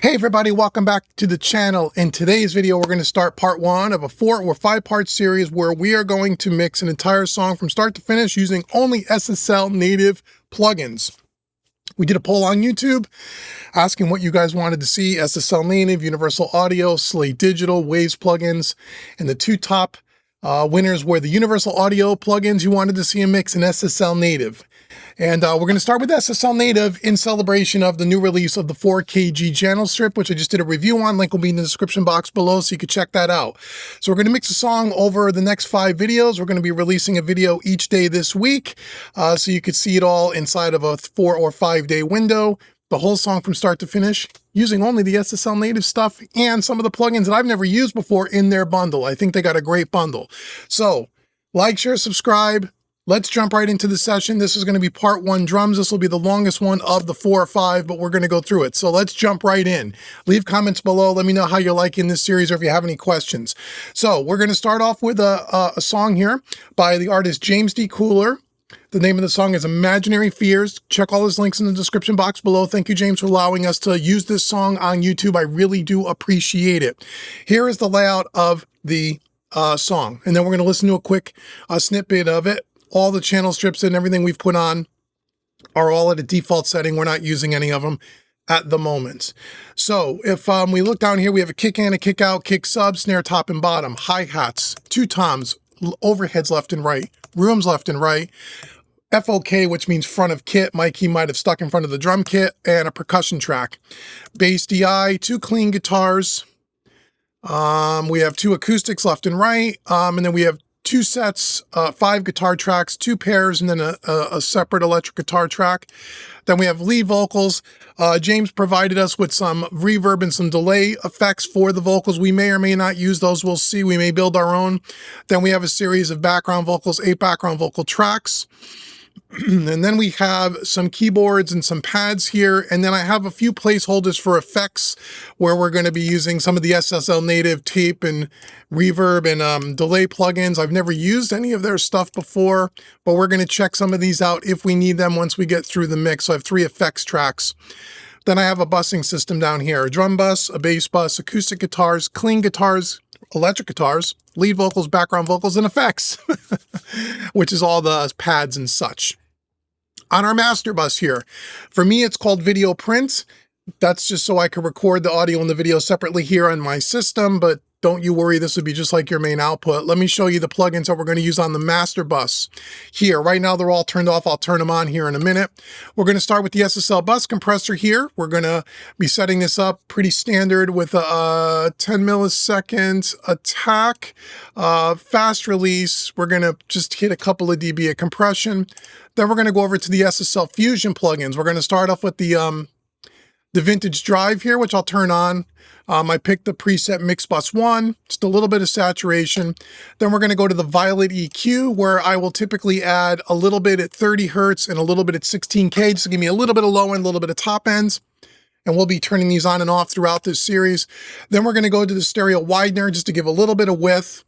Hey everybody, welcome back to the channel. In today's video, we're going to start part one of a 4 or 5 part series where we are going to mix an entire song from start to finish using only SSL Native plugins. We did a poll on YouTube asking what you guys wanted to see: SSL Native, Universal Audio, Slate Digital, Waves plugins, and the two top winners were the Universal Audio plugins. You wanted to see a mix in SSL Native. And we're going to start with SSL Native in celebration of the new release of the 4kg channel strip, which I just did a review on. Link will be in the description box below so you can check that out. So we're going to mix a song over the next 5 videos. We're going to be releasing a video each day this week, so you could see it all inside of a 4 or 5 day window. The whole song from start to finish, using only the SSL Native stuff and some of the plugins that I've never used before in their bundle. I think they got a great bundle. So like, share, subscribe. Let's jump right into the session. This is going to be part 1 drums. This will be the longest one of the 4 or 5, but we're going to go through it. So let's jump right in. Leave comments below. Let me know how you're liking this series or if you have any questions. So we're going to start off with a song here by the artist James D. Cooler. The name of the song is Imaginary Fears. Check all his links in the description box below. Thank you, James, for allowing us to use this song on YouTube. I really do appreciate it. Here is the layout of the song, and then we're going to listen to a quick snippet of it. All the channel strips and everything we've put on are all at a default setting. We're not using any of them at the moment. So if we look down here, we have a kick in, a kick out, kick sub, snare top and bottom, hi-hats, 2 toms, overheads left and right, rooms left and right, FOK, which means front of kit. My key might have stuck in front of the drum kit, and a percussion track. Bass DI, 2 clean guitars. We have 2 acoustics left and right, and then we have 2 sets, 5 guitar tracks, 2 pairs, and then a separate electric guitar track. Then we have lead vocals. James provided us with some reverb and some delay effects for the vocals. We may or may not use those. We'll see. We may build our own. Then we have a series of background vocals, 8 background vocal tracks. And then we have some keyboards and some pads here. And then I have a few placeholders for effects where we're going to be using some of the SSL Native tape and reverb and delay plugins. I've never used any of their stuff before, but we're going to check some of these out if we need them once we get through the mix. So I have 3 effects tracks. Then I have a bussing system down here: a drum bus, a bass bus, acoustic guitars, clean guitars, electric guitars, lead vocals, background vocals, and effects, which is all the pads and such. On our master bus here, for me, it's called Video Print. That's just so I can record the audio and the video separately here on my system, but don't you worry, this would be just like your main output. Let me show you the plugins that we're going to use on the master bus here. Right now, they're all turned off. I'll turn them on here in a minute. We're going to start with the SSL bus compressor here. We're going to be setting this up pretty standard with a 10 millisecond attack, fast release. We're going to just hit a couple of dB of compression. Then we're going to go over to the SSL Fusion plugins. We're going to start off with the vintage drive here, which I'll turn on. I picked the preset Mix Bus 1, just a little bit of saturation. Then we're going to go to the Violet EQ, where I will typically add a little bit at 30 hertz and a little bit at 16K, just to give me a little bit of low end, a little bit of top ends. And we'll be turning these on and off throughout this series. Then we're going to go to the stereo widener just to give a little bit of width.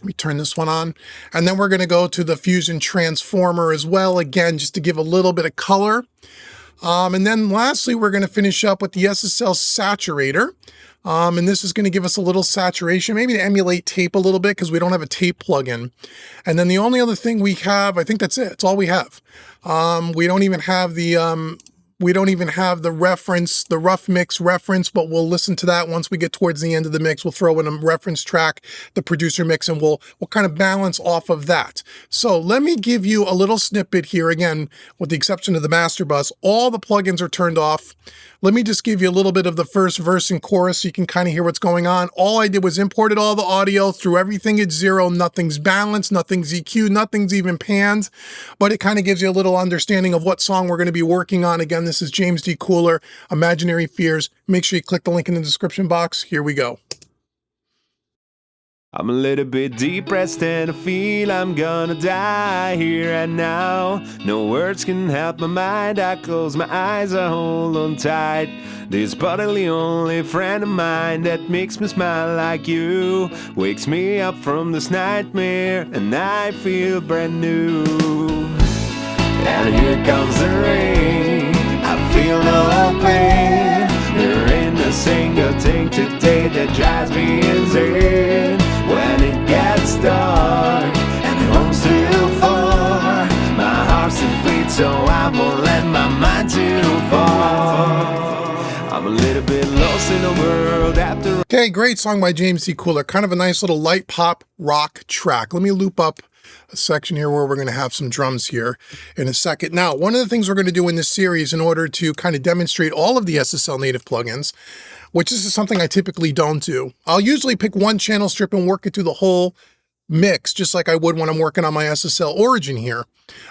Let me turn this one on. And then we're going to go to the Fusion transformer as well, again, just to give a little bit of color. And then lastly, we're going to finish up with the SSL Saturator. And this is going to give us a little saturation, maybe to emulate tape a little bit because we don't have a tape plugin. And then the only other thing we have, I think that's it. It's all we have. We don't even have the reference, the rough mix reference, but we'll listen to that once we get towards the end of the mix. We'll throw in a reference track, the producer mix, and we'll kind of balance off of that. So let me give you a little snippet here. Again, with the exception of the master bus, all the plugins are turned off. Let me just give you a little bit of the first verse and chorus so you can kind of hear what's going on. All I did was imported all the audio, threw everything at 0. Nothing's balanced, nothing's EQ, nothing's even panned, but it kind of gives you a little understanding of what song we're going to be working on. Again, this is James D. Cooler, Imaginary Fears. Make sure you click the link in the description box. Here we go. I'm a little bit depressed and I feel I'm gonna die here and now. No words can help my mind, I close my eyes, I hold on tight. This bodily only friend of mine that makes me smile like you wakes me up from this nightmare and I feel brand new. And here comes the rain, I feel no pain. There ain't a dancing when it gets dark and the home's too far. My heart's in beat, so I won't let my mind too far. I'm a little bit lost in the world after. Okay, great song by James D. Cooler. Kind of a nice little light pop rock track. Let me loop up a section here where we're going to have some drums here in a second. Now, one of the things we're going to do in this series in order to kind of demonstrate all of the SSL native plugins, which this is something I typically don't do. I'll usually pick one channel strip and work it through the whole mix, just like I would when I'm working on my SSL origin here.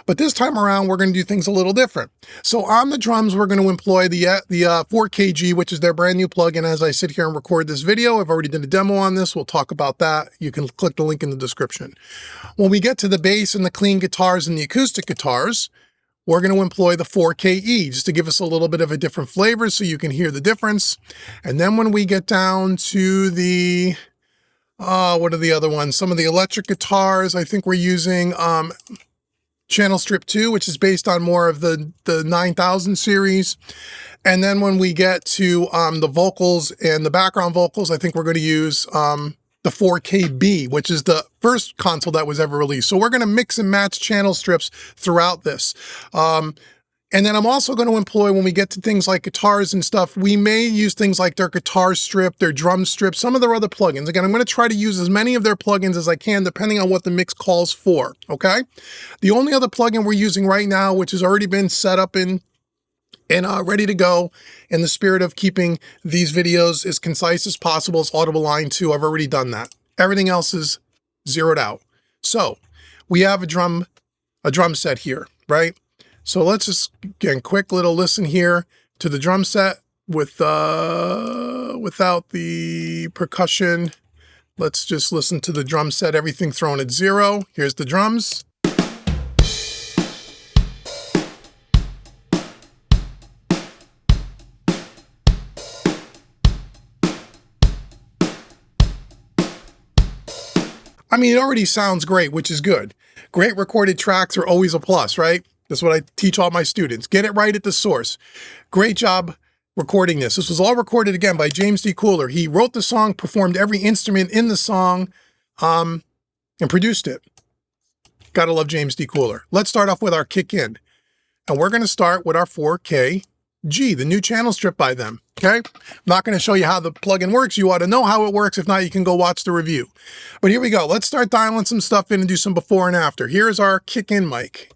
But this time around, we're going to do things a little different. So on the drums, we're going to employ the 4KG, which is their brand new plugin. As I sit here and record this video, I've already did a demo on this. We'll talk about that. You can click the link in the description. When we get to the bass and the clean guitars and the acoustic guitars, we're going to employ the 4KE just to give us a little bit of a different flavor so you can hear the difference. And then when we get down to the what are the other ones? Some of the electric guitars, I think we're using Channel Strip 2, which is based on more of the 9000 series. And then when we get to the vocals and the background vocals, I think we're going to use the 4KB, which is the first console that was ever released. So we're going to mix and match channel strips throughout this. And then I'm also going to employ, when we get to things like guitars and stuff, we may use things like their guitar strip, their drum strip, some of their other plugins. Again, I'm going to try to use as many of their plugins as I can, depending on what the mix calls for, okay? The only other plugin we're using right now, which has already been set up and ready to go in the spirit of keeping these videos as concise as possible, is Audible Line 2. I've already done that. Everything else is zeroed out. So we have a drum set here, right? So let's just get a quick little listen here to the drum set with without the percussion. Let's just listen to the drum set, everything thrown at 0. Here's the drums. I mean, it already sounds great, which is good. Great recorded tracks are always a plus, right? That's what I teach all my students. Get it right at the source. Great job recording this. This was all recorded, again, by James D. Cooler. He wrote the song, performed every instrument in the song, and produced it. Gotta love James D. Cooler. Let's start off with our kick in. And we're going to start with our 4KG, the new channel strip by them, okay? I'm not going to show you how the plugin works. You ought to know how it works. If not, you can go watch the review. But here we go. Let's start dialing some stuff in and do some before and after. Here's our kick in mic.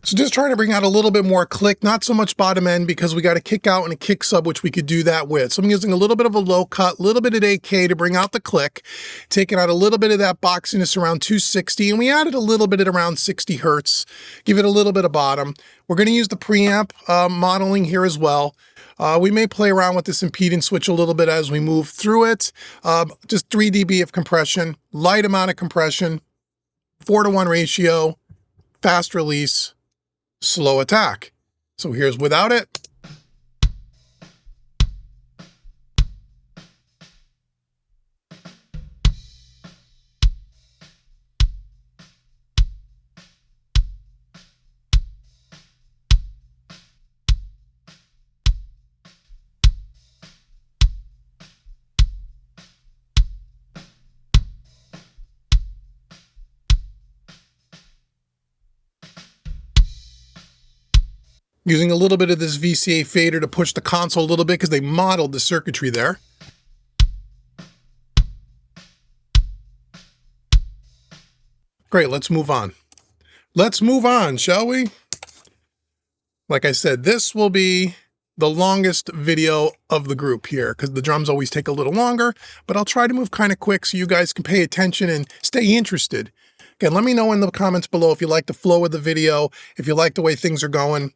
So just trying to bring out a little bit more click, not so much bottom end, because we got a kick out and a kick sub, which we could do that with. So I'm using a little bit of a low cut, a little bit of AK to bring out the click, taking out a little bit of that boxiness around 260, and we added a little bit at around 60 Hertz, give it a little bit of bottom. We're going to use the preamp modeling here as well. We may play around with this impedance switch a little bit as we move through it. Just 3 dB of compression, light amount of compression, 4:1 ratio, fast release, slow attack. So here's without it. Using a little bit of this VCA fader to push the console a little bit because they modeled the circuitry there. Great, let's move on. Let's move on, shall we? Like I said, this will be the longest video of the group here because the drums always take a little longer, but I'll try to move kind of quick so you guys can pay attention and stay interested. Again, let me know in the comments below if you like the flow of the video, if you like the way things are going.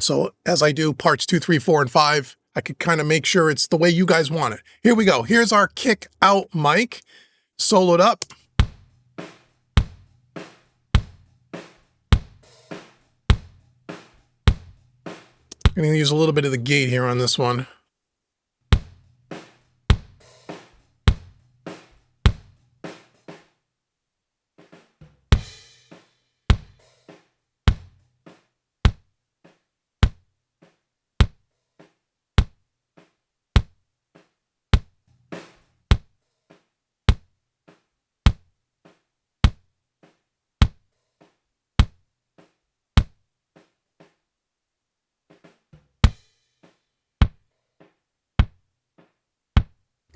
So as I do parts 2, 3, 4, and 5, I could kind of make sure it's the way you guys want it. Here we go. Here's our kick out mic, soloed up. I'm going to use a little bit of the gate here on this one.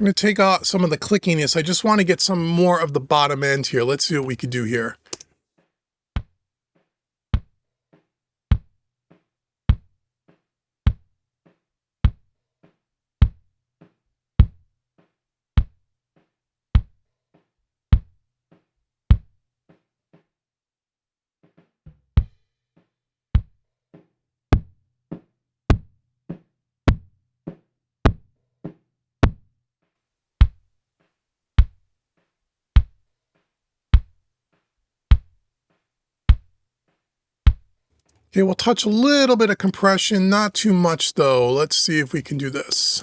I'm going to take out some of the clickiness. I just want to get some more of the bottom end here. Let's see what we could do here. Okay, we'll touch a little bit of compression, not too much though. Let's see if we can do this.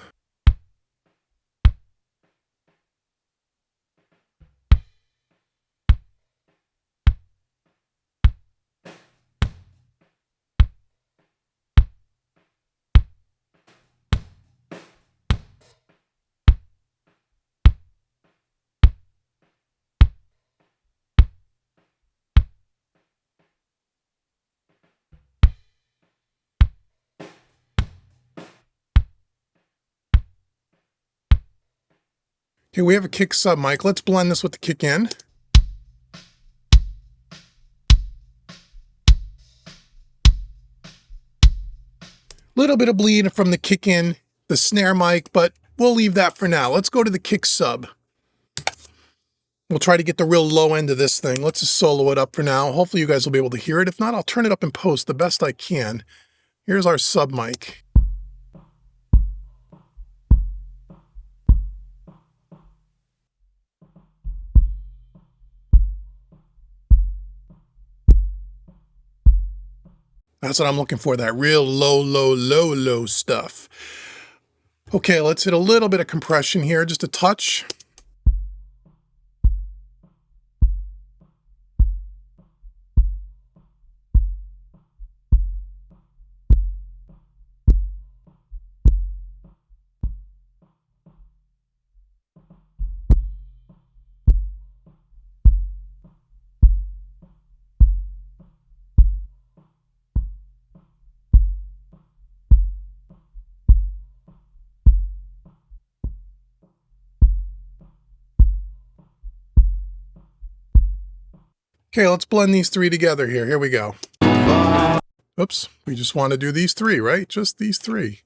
Okay, we have a kick sub mic. Let's blend this with the kick in. Little bit of bleed from the kick in, the snare mic, but we'll leave that for now. Let's go to the kick sub. We'll try to get the real low end of this thing. Let's just solo it up for now. Hopefully you guys will be able to hear it. If not, I'll turn it up in post the best I can. Here's our sub mic. That's what I'm looking for, that real low stuff. Okay, let's hit a little bit of compression here, just a touch. Okay, let's blend these three together here. Here we go. Oops, we just want to do these three, right? Just these three.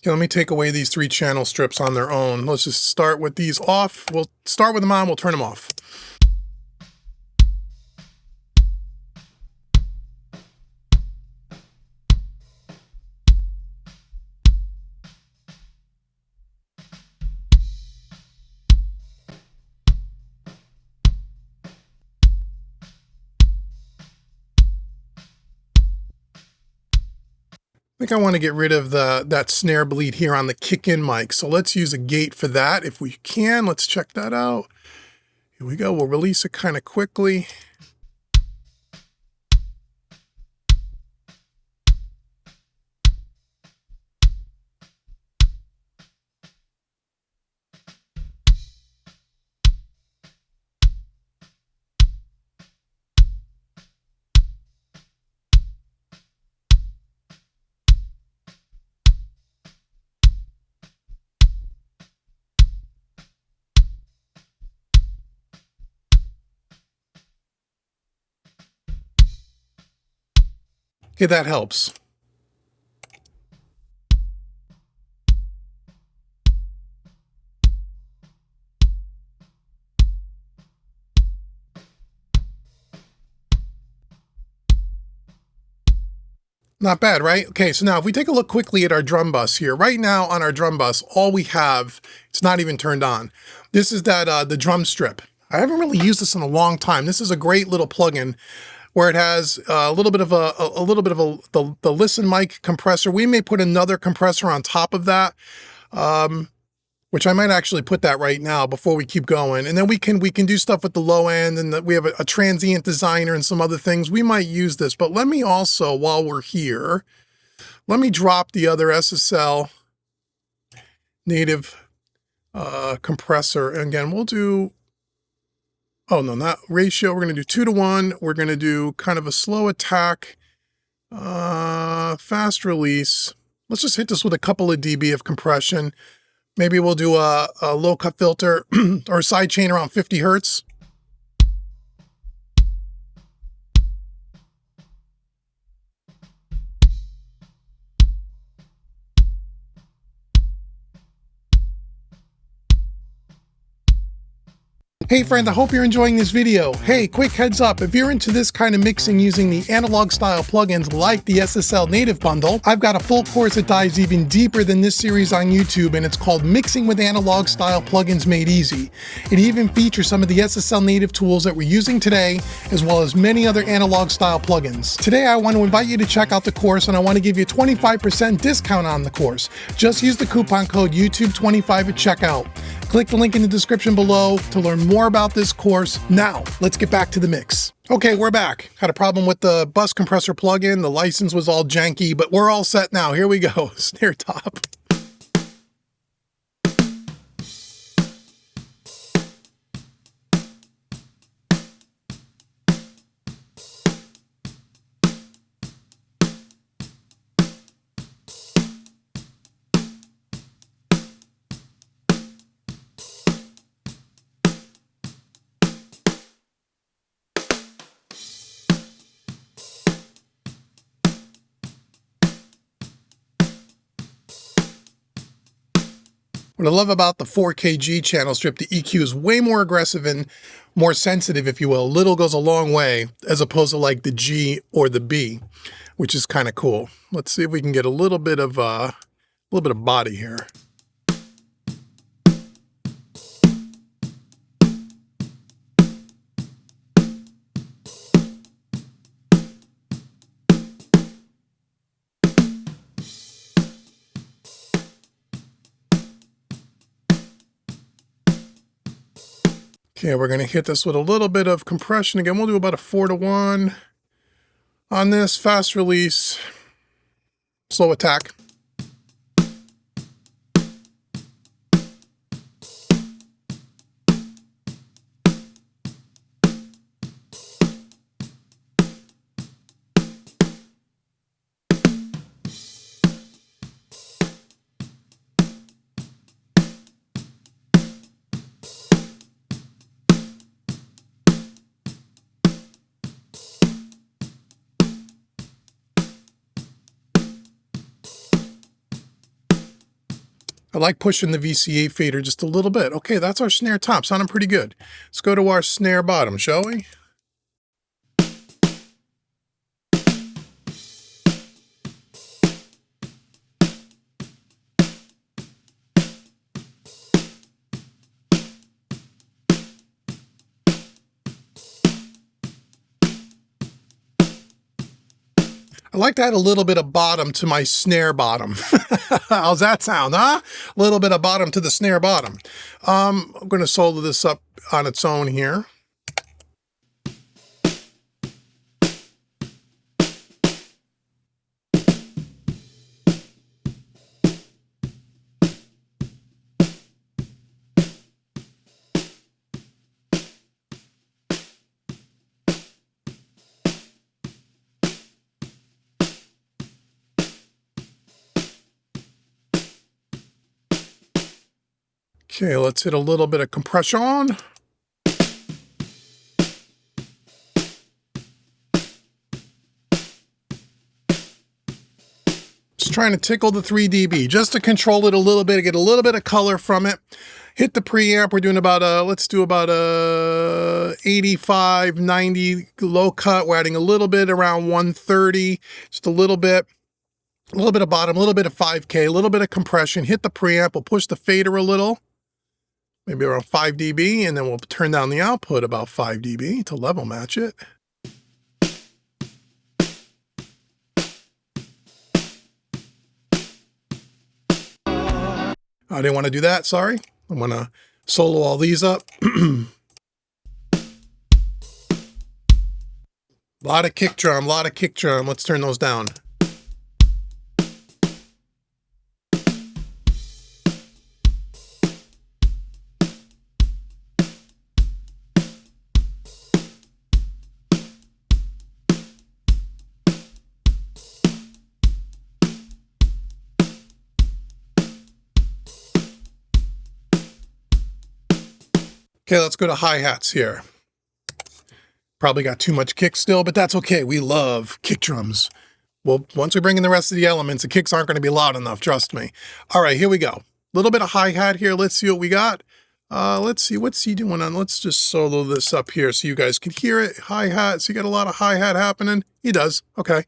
Okay, let me take away these 3 channel strips on their own. Let's just start with these off. We'll start with them on, we'll turn them off. I think I want to get rid of that snare bleed here on the kick-in mic. So let's use a gate for that if we can. Let's check that out. Here we go. We'll release it kind of quickly. Okay, that helps. Not bad, right? Okay, so now if we take a look quickly at our drum bus here, right now on our drum bus, all we have, it's not even turned on. This is that the drum strip. I haven't really used this in a long time. This is a great little plugin where it has a little bit of the listen mic compressor. We may put another compressor on top of that, which I might actually put that right now before we keep going. And then we can do stuff with the low end, and we have a transient designer and some other things. We might use this, but let me also, while we're here, let me drop the other SSL native compressor. And again, we'll do, oh no, not ratio. We're going to do 2:1. We're going to do kind of a slow attack, fast release. Let's just hit this with a couple of dB of compression. Maybe we'll do a low cut filter or a side chain around 50 Hertz. Hey friend, I hope you're enjoying this video. Hey, quick heads up, if you're into this kind of mixing using the analog style plugins like the SSL Native bundle, I've got a full course that dives even deeper than this series on YouTube, and it's called Mixing with Analog Style Plugins Made Easy. It even features some of the SSL Native tools that we're using today, as well as many other analog style plugins. Today I want to invite you to check out the course, and I want to give you a 25% discount on the course. Just use the coupon code YouTube25 at checkout. Click the link in the description below to learn more about this course. Now, let's get back to the mix. Okay, we're back. Had a problem with the bus compressor plugin. The license was all janky, but we're all set now. Here we go. Snare top. What I love about the 4kg channel strip, the EQ is way more aggressive and more sensitive, if you will. Little goes a long way, as opposed to like the G or the B, which is kind of cool. Let's see if we can get a little bit of body here. Okay, we're going to hit this with a little bit of compression. Again, we'll do about a 4:1 on this. Fast release, slow attack. I like pushing the VCA fader just a little bit. Okay, that's our snare top, sounding pretty good. Let's go to our snare bottom, shall we? I like to add a little bit of bottom to my snare bottom. How's that sound, huh? A little bit of bottom to the snare bottom. I'm going to solo this up on its own here. Okay, let's hit a little bit of compression. trying to tickle the 3 dB just to control it a little bit, get a little bit of color from it. Hit the preamp. We're doing about let's do about 85, 90 low cut. We're adding a little bit around 130, just a little bit of bottom, a little bit of 5K, a little bit of compression. Hit the preamp. We'll push the fader a little, maybe around 5 dB, and then we'll turn down the output about 5 dB to level match it. I didn't want to do that, sorry. I'm going to solo all these up. Lot of kick drum. Let's turn those down. Okay, let's go to hi-hats here. Probably got too much kick still, but that's okay. We love kick drums. Well, once we bring in the rest of the elements, the kicks aren't going to be loud enough, trust me. All right, here we go. A little bit of hi-hat here. Let's see what we got. Let's see, what's he doing on? Let's just solo this up here so you guys can hear it. Hi-hat, so you got a lot of hi-hat happening. He does, okay.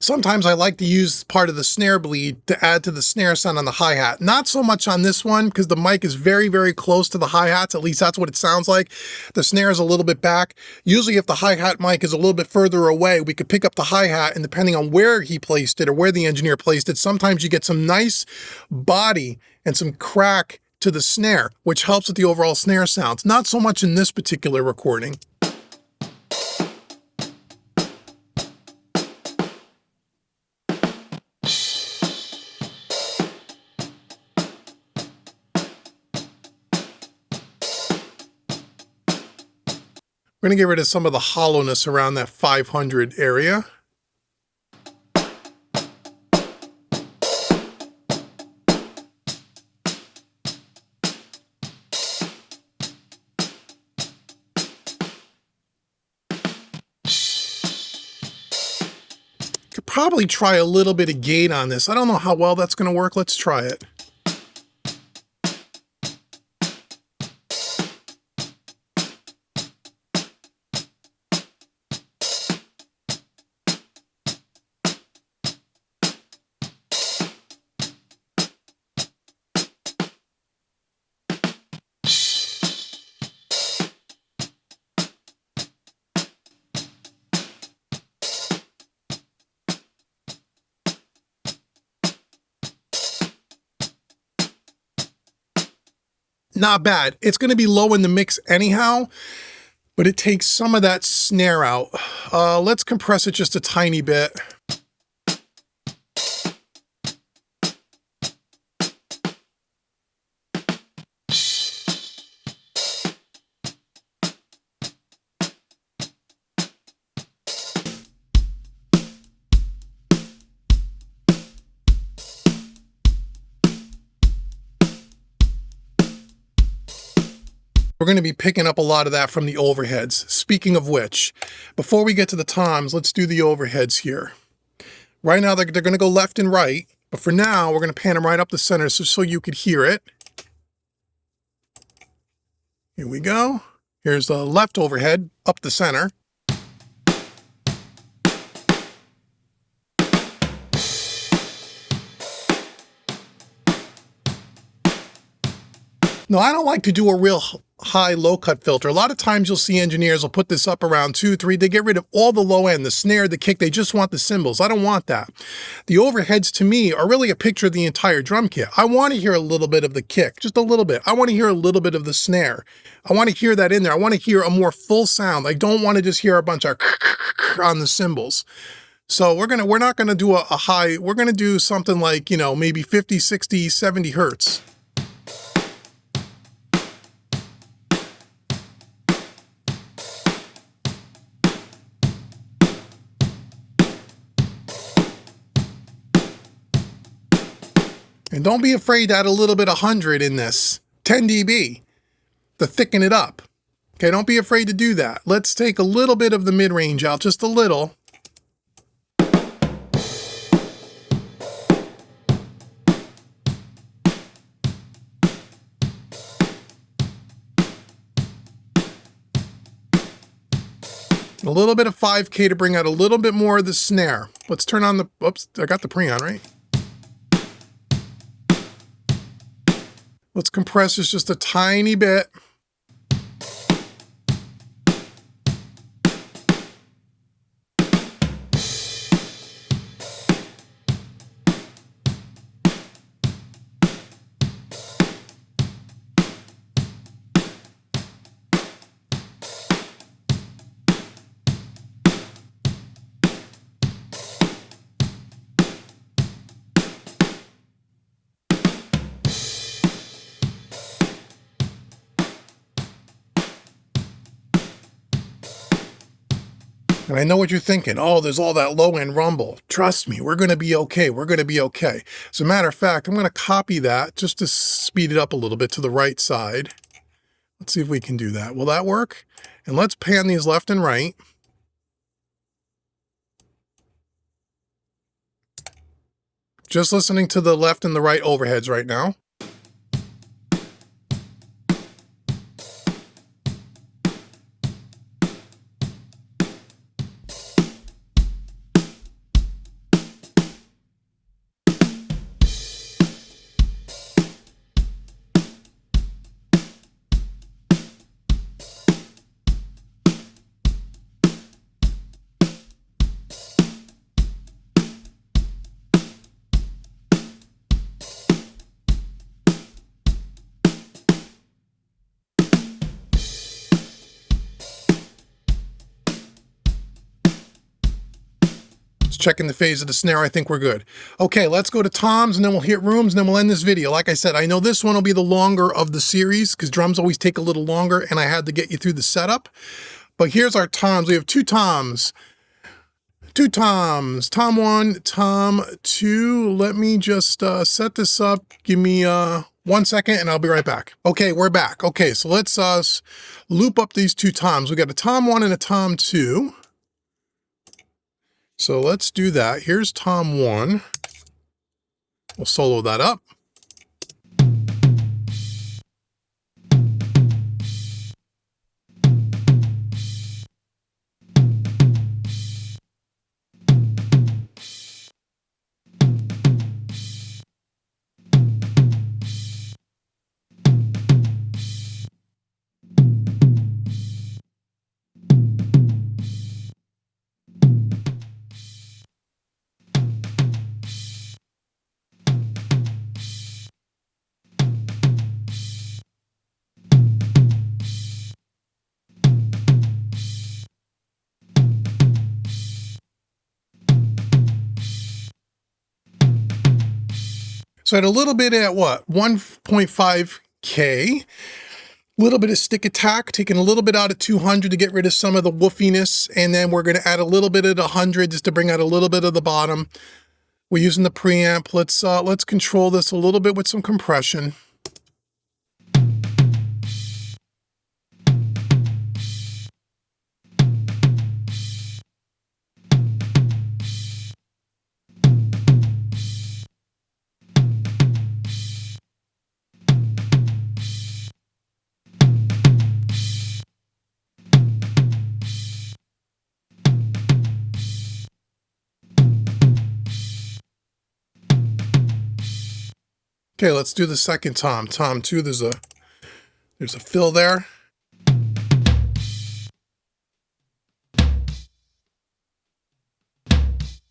Sometimes I like to use part of the snare bleed to add to the snare sound on the hi-hat. Not so much on this one because the mic is very, very close to the hi-hats. At least that's what it sounds like. The snare is a little bit back. Usually if the hi-hat mic is a little bit further away, we could pick up the hi-hat, and depending on where he placed it or where the engineer placed it, sometimes you get some nice body and some crack to the snare, which helps with the overall snare sounds. Not so much in this particular recording. We're going to get rid of some of the hollowness around that 500 area. Could probably try a little bit of gate on this. I don't know how well that's going to work. Let's try it. Not bad. It's going to be low in the mix anyhow, but it takes some of that snare out. Let's compress it just a tiny bit. We're going to be picking up a lot of that from the overheads. Speaking of which, before we get to the toms, let's do the overheads here. Right now, they're going to go left and right, but for now, we're going to pan them right up the center so you could hear it. Here we go. Here's the left overhead up the center. No, I don't like to do a real high low cut filter. A lot of times you'll see engineers will put this up around 2, 3. They get rid of all the low end, the snare, the kick. They just want the cymbals. I don't want that. The overheads to me are really a picture of the entire drum kit. I want to hear a little bit of the kick, just a little bit. I want to hear a little bit of the snare. I want to hear that in there. I want to hear a more full sound. I don't want to just hear a bunch of on the cymbals. So we're not gonna do a high. We're gonna do something like, you know, maybe 50, 60, 70 hertz. And don't be afraid to add a little bit of 100 in this, 10 dB, to thicken it up. Okay, don't be afraid to do that. Let's take a little bit of the mid-range out, just a little. A little bit of 5K to bring out a little bit more of the snare. Let's turn on the, oops, I got the pre on, right? Let's compress this just a tiny bit. And I know what you're thinking. Oh, there's all that low end rumble. Trust me, we're going to be okay. We're going to be okay. As a matter of fact, I'm going to copy that just to speed it up a little bit to the right side. Let's see if we can do that. Will that work? And let's pan these left and right. Just listening to the left and the right overheads right now. Checking the phase of the snare, I think we're good. Okay, let's go to toms and then we'll hit rooms and then we'll end this video. Like I said, I know this one will be the longer of the series because drums always take a little longer and I had to get you through the setup. But here's our toms. We have two toms. Tom 1, Tom 2. Let me just set this up. Give me 1 second and I'll be right back. Okay, we're back. Okay, so let's loop up these two toms. We got a Tom 1 and a Tom 2. So let's do that. Here's Tom 1. We'll solo that up. So I had a little bit at what? 1.5K. A little bit of stick attack, taking a little bit out of 200 to get rid of some of the woofiness. And then we're going to add a little bit of the 100 just to bring out a little bit of the bottom. We're using the preamp. Let's control this a little bit with some compression. Okay, let's do the second tom. Tom 2, there's a fill there.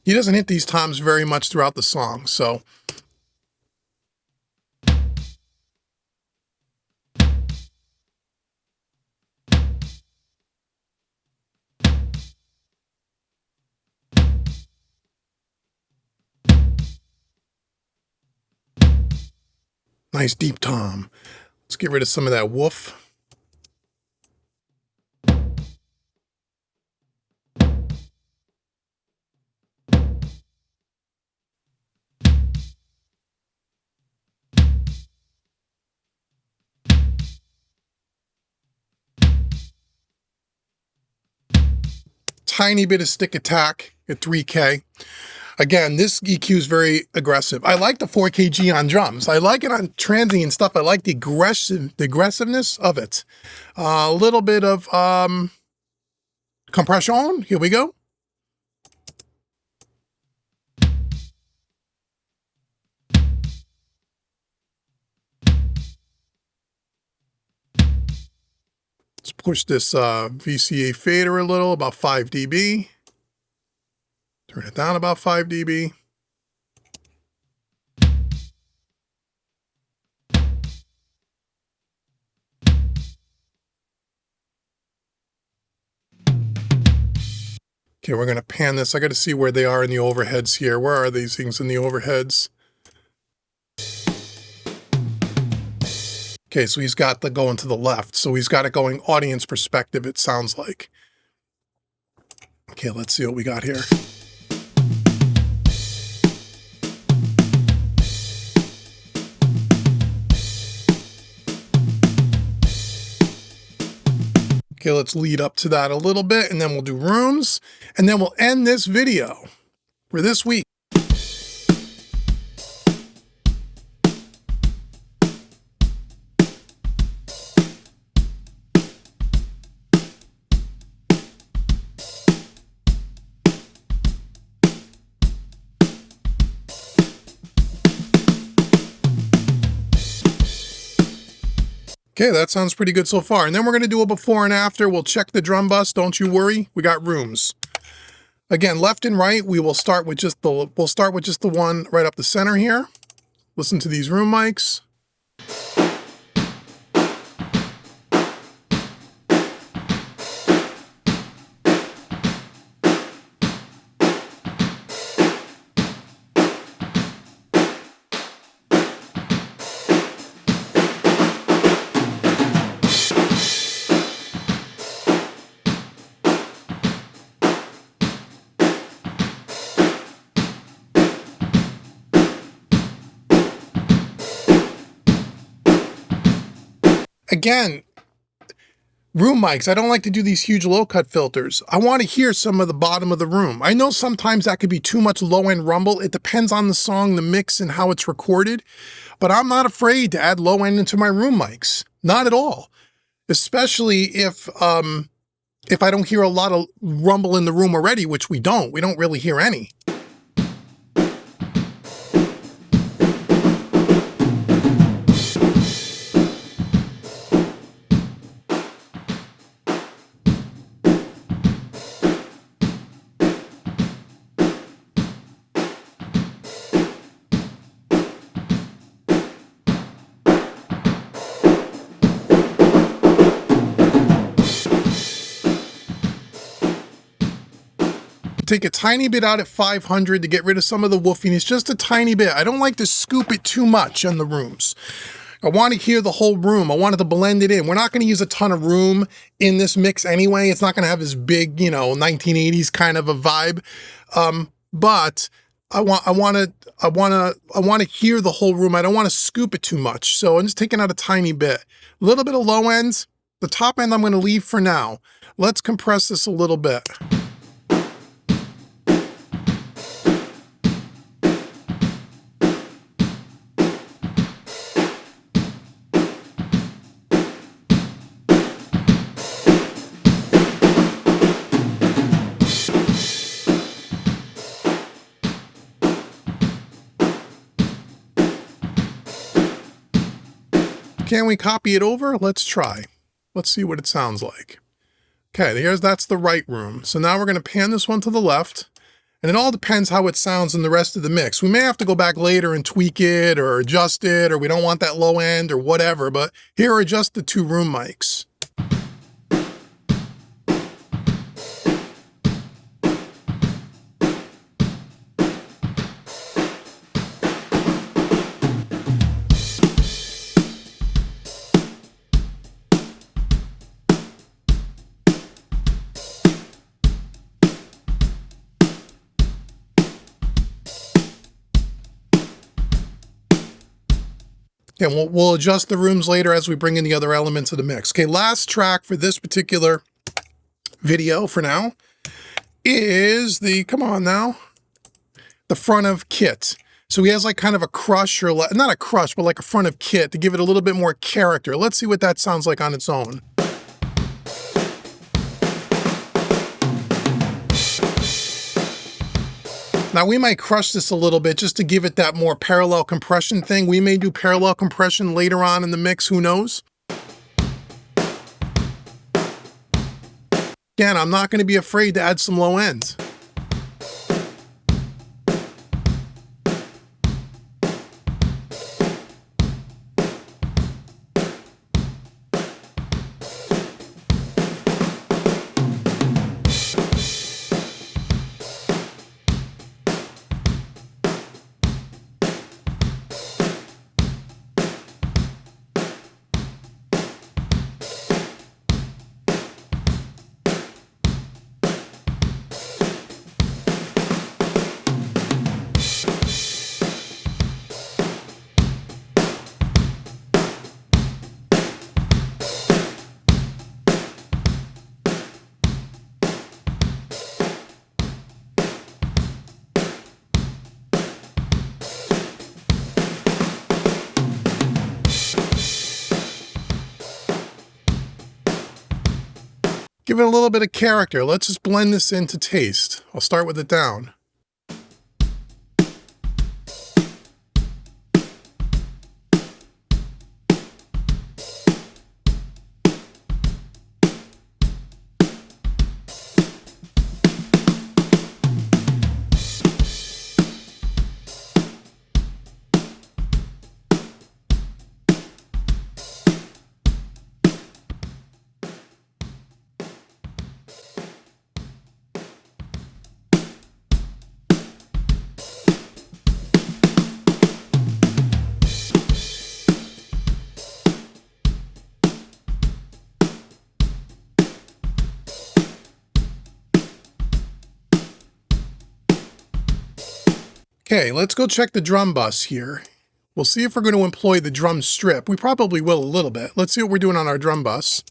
He doesn't hit these toms very much throughout the song, so. Nice deep tom. Let's get rid of some of that woof. tiny bit of stick attack at 3K. Again, this EQ is very aggressive. I like the 4kg on drums. I like it on transient stuff. I like the aggressiveness of it. A little bit of compression. Here we go. Let's push this VCA fader a little, about 5 dB. Turn it down about 5 dB. Okay, we're going to pan this. I got to see where they are in the overheads here. Where are these things in the overheads? Okay, so he's got the going to the left. So he's got it going audience perspective, it sounds like. Okay, let's see what we got here. Okay, let's lead up to that a little bit, and then we'll do rooms, and then we'll end this video for this week. Okay, that sounds pretty good so far. And then we're going to do a before and after. We'll check the drum bus. Don't you worry. We got rooms. Again, left and right, we'll start with just the one right up the center here. Listen to these room mics. Again, room mics, I don't like to do these huge low cut filters. I want to hear some of the bottom of the room. I know sometimes that could be too much low end rumble. It depends on the song, the mix, and how it's recorded. But I'm not afraid to add low end into my room mics. Not at all. Especially if I don't hear a lot of rumble in the room already, which we don't. We don't really hear any. Take a tiny bit out at 500 to get rid of some of the woofiness, just a tiny bit. I don't like to scoop it too much on the rooms. I want to hear the whole room. I wanted to blend it in. We're not going to use a ton of room in this mix anyway. It's not going to have this big, 1980s kind of a vibe. But I want to hear the whole room. I don't want to scoop it too much. So I'm just taking out a tiny bit. A little bit of low ends. The top end I'm going to leave for now. Let's compress this a little bit. Can we copy it over? Let's try. Let's see what it sounds like. Okay, that's the right room. So now we're going to pan this one to the left, and it all depends how it sounds in the rest of the mix. We may have to go back later and tweak it or adjust it, or we don't want that low end or whatever, but here are just the two room mics. And we'll adjust the rooms later as we bring in the other elements of the mix. Okay, last track for this particular video for now is the, come on now, the front of kit. So he has like kind of a crush, or not a crush, but like a front of kit to give it a little bit more character. Let's see what that sounds like on its own. Now we might crush this a little bit just to give it that more parallel compression thing. We may do parallel compression later on in the mix, who knows? Again, I'm not going to be afraid to add some low ends. Give it a little bit of character. Let's just blend this into taste. I'll start with it down. Okay, let's go check the drum bus here. We'll see if we're going to employ the drum strip. We probably will a little bit. Let's see what we're doing on our drum bus.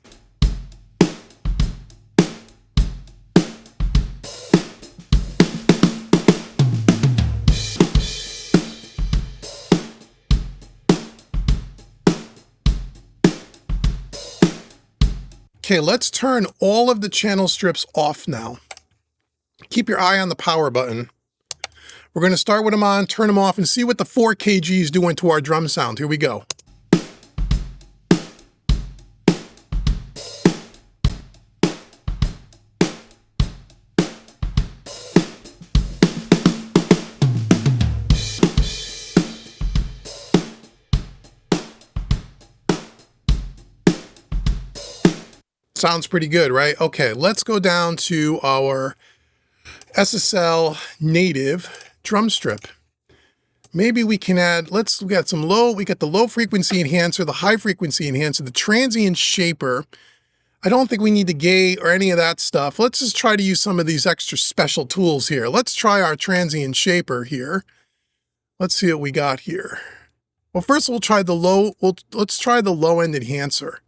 Okay, let's turn all of the channel strips off now. Keep your eye on the power button. We're going to start with them on, turn them off, and see what the 4 kg is doing to our drum sound. Here we go. Sounds pretty good, right? Okay, let's go down to our SSL Native drum strip. Maybe we can add, we got the low frequency enhancer, the high frequency enhancer, the transient shaper. I don't think we need the gate or any of that stuff. Let's just try to use some of these extra special tools here. Let's try our transient shaper here. Let's see what we got here. Well, first we'll try the let's try the low end enhancer.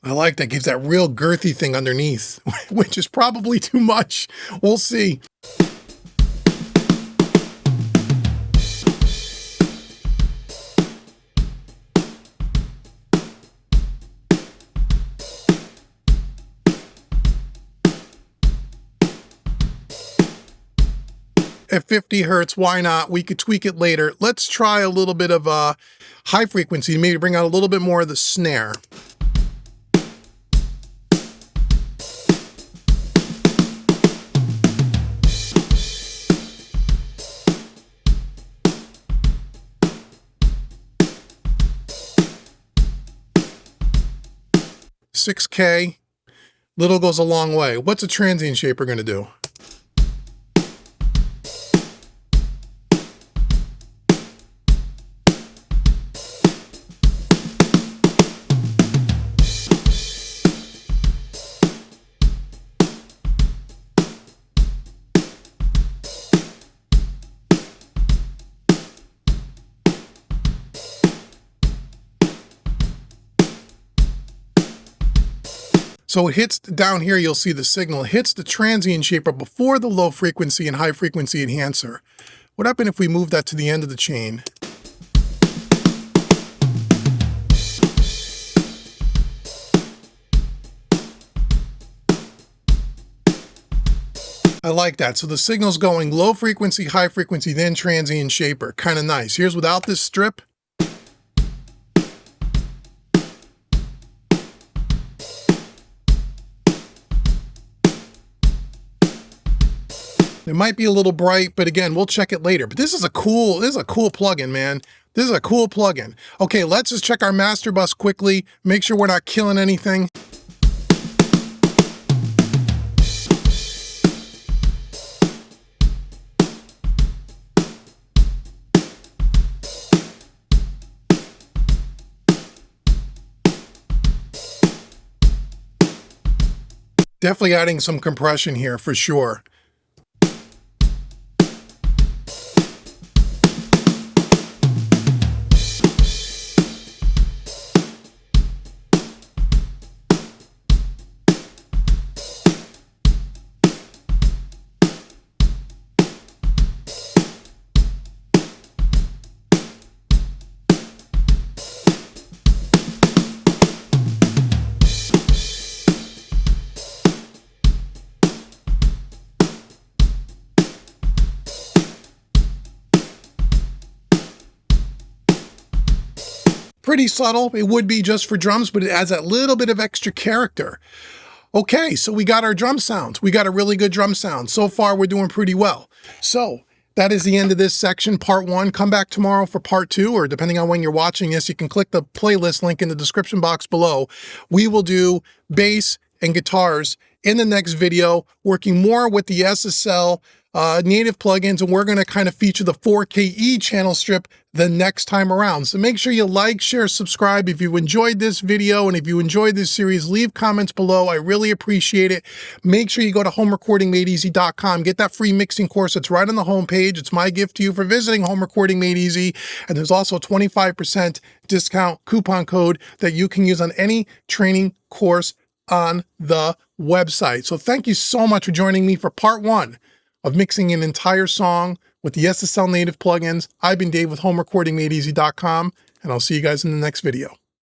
I like that, gives that real girthy thing underneath, which is probably too much. We'll see. At 50 hertz, why not? We could tweak it later. Let's try a little bit of high frequency, maybe bring out a little bit more of the snare. $6K, little goes a long way. What's a transient shaper going to do? So it hits down here, you'll see the signal hits the transient shaper before the low frequency and high frequency enhancer. What happened if we move that to the end of the chain? I like that. So the signal's going low frequency, high frequency, then transient shaper. Kind of nice. Here's without this strip. It might be a little bright, but again, we'll check it later. But this is a cool plugin, man. This is a cool plugin. Okay, let's just check our master bus quickly. Make sure we're not killing anything. Definitely adding some compression here for sure. Pretty subtle. It would be just for drums, but it adds that little bit of extra character. Okay, so we got our drum sounds. We got a really good drum sound. So far, we're doing pretty well. So that is the end of this section, part 1. Come back tomorrow for part 2, or depending on when you're watching this, you can click the playlist link in the description box below. We will do bass and guitars in the next video, working more with the SSL native plugins, and we're going to kind of feature the 4KE channel strip the next time around. So make sure you like, share, subscribe. If you enjoyed this video and if you enjoyed this series, leave comments below. I really appreciate it. Make sure you go to homerecordingmadeeasy.com. Get that free mixing course. It's right on the homepage. It's my gift to you for visiting Home Recording Made Easy. And there's also a 25% discount coupon code that you can use on any training course on the website. So thank you so much for joining me for part 1 of mixing an entire song with the SSL Native plugins. I've been Dave with homerecordingmadeeasy.com, and I'll see you guys in the next video.